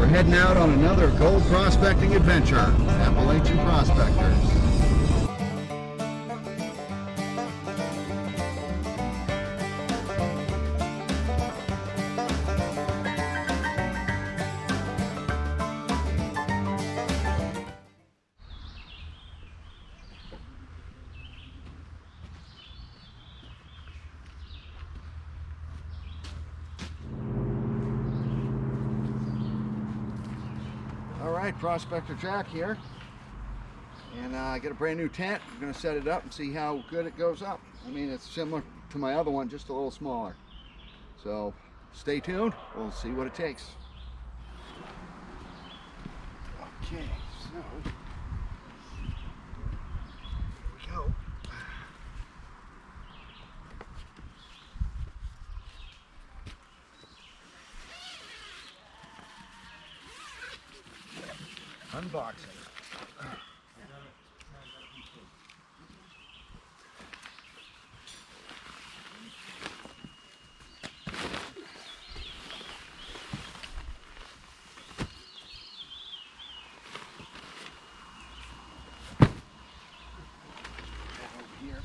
We're heading out on another gold prospecting adventure. Appalachian Prospectors. Alright, Prospector Jack here, and I got a brand new tent. I'm going to set it up and see how good it goes up. I mean, it's similar to my other one, just a little smaller. So stay tuned, we'll see what it takes. Okay, so here we go. Unboxing. Here.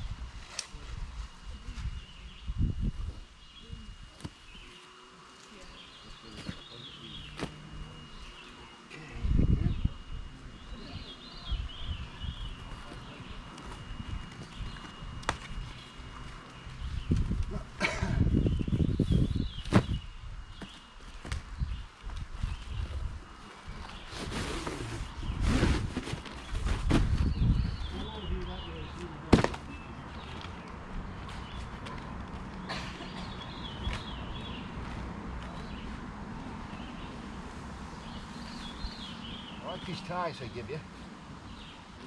I like these ties I give you.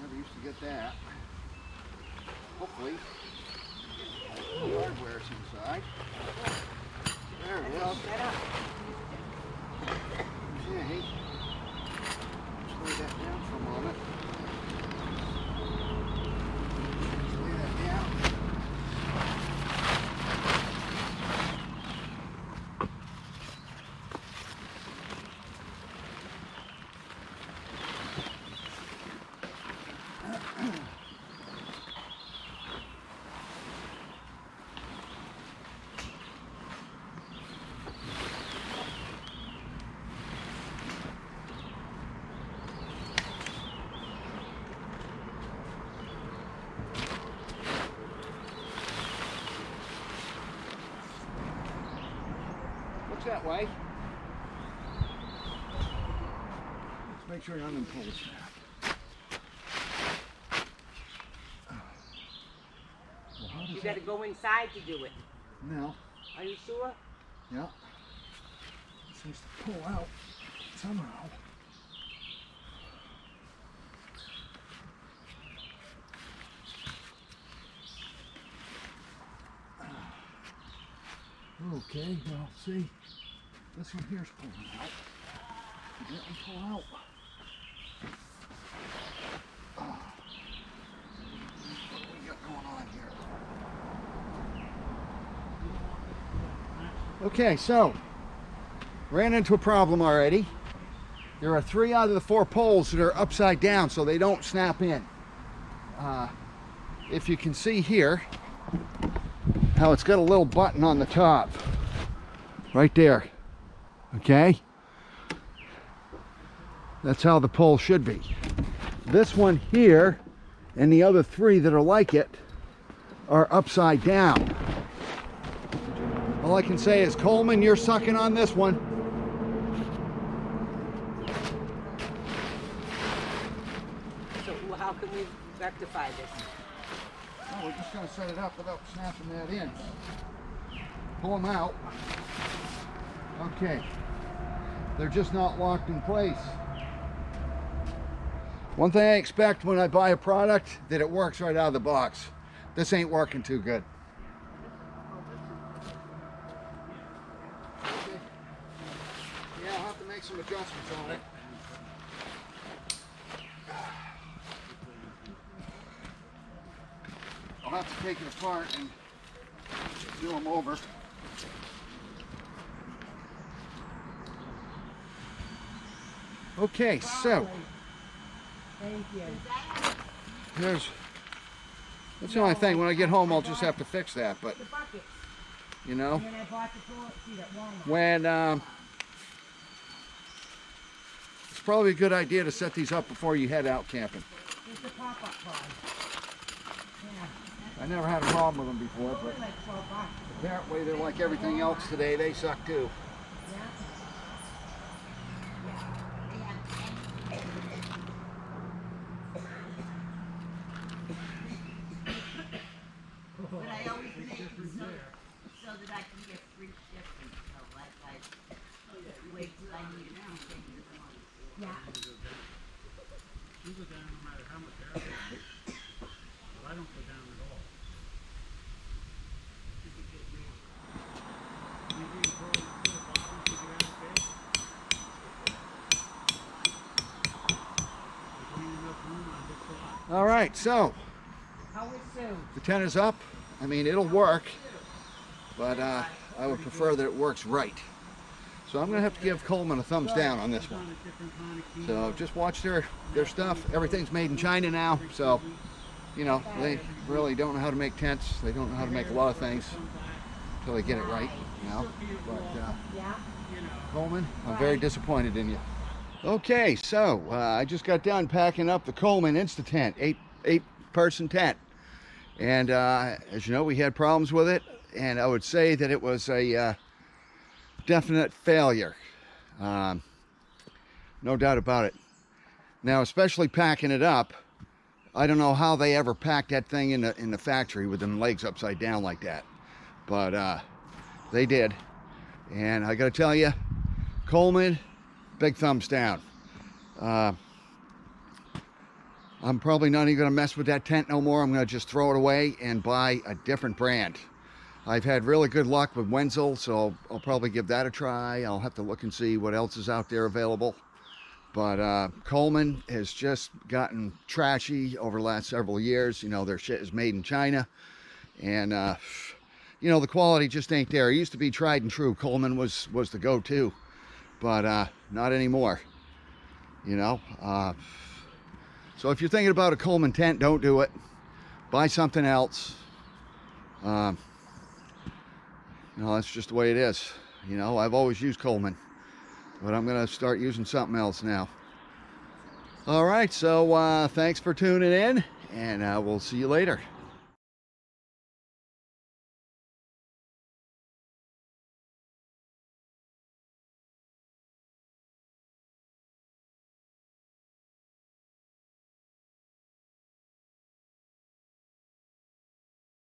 Never used to get that. Hopefully, the hardware's inside. There it is. Okay. Just lay that down for a moment. Just lay that down. Looks that way. Let's make sure none of them pull the snap. Well, how does You gotta go inside to do it. No. Are you sure? Yeah. It seems to pull out somehow. Okay, well, see, this one here's pulling out. It didn't pull out. What do we got going on here? Okay, so, ran into a problem already. There are 3 out of the 4 poles that are upside down, so they don't snap in. If you can see here, how it's got a little button on the top right there. Okay, that's how the pole should be. This one here and the other 3 that are like it are upside down. All I can say is, Coleman, you're sucking on this one. So how can we rectify this? Oh, we're just going to set it up without snapping that in. Pull them out. Okay. They're just not locked in place. One thing I expect when I buy a product, that it works right out of the box. This ain't working too good. Okay. Yeah, I'll have to make some adjustments on it. I'll have to take it apart and do them over. Okay, so Thank you. that's the only thing. When I get home, I'll just have to fix that. But The buckets. you know, And then I bought the toilet seat at Walmart. when it's probably a good idea to set these up before you head out camping. It's a pop-up pod. Yeah. I never had a problem with them before, but Only like 12 bucks. apparently they're like everything else today. They suck too. Yeah. But I always make them so that I can get free shipping. So like I wait till I need it and take it on. Yeah. You go down no matter how much air there is. But I don't go down at all. You do throw it to the bottom to get out there. There's ain't enough room on this side. All right, so How is Sue? the tent is up. I mean, it'll work, but I would prefer that it works right. So I'm gonna have to give Coleman a thumbs down on this one. On a different kind of key. So just watch their stuff. Everything's made in China now, so you know they really don't know how to make tents. They don't know how to make a lot of things until they get it right. You know, but Yeah. Coleman, I'm very disappointed in you. Okay, so I just got done packing up the Coleman Insta tent, eight person tent, and as you know, we had problems with it, and I would say that it was a definite failure. No doubt about it. Now, especially packing it up, I don't know how they ever packed that thing in the factory with them legs upside down like that, but they did. And I gotta tell you, Coleman, big thumbs down. I'm probably not even gonna mess with that tent no more. I'm gonna just throw it away and buy a different brand. I've had really good luck with Wenzel, so I'll probably give that a try. I'll have to look and see what else is out there available. But Coleman has just gotten trashy over the last several years. You know, their shit is made in China, and you know, the quality just ain't there. It used to be tried and true. Coleman was the go-to, but not anymore. You know, so if you're thinking about a Coleman tent, don't do it. Buy something else. You know, that's just the way it is. You know, I've always used Coleman, but I'm gonna start using something else now. All right, so thanks for tuning in, and we'll see you later.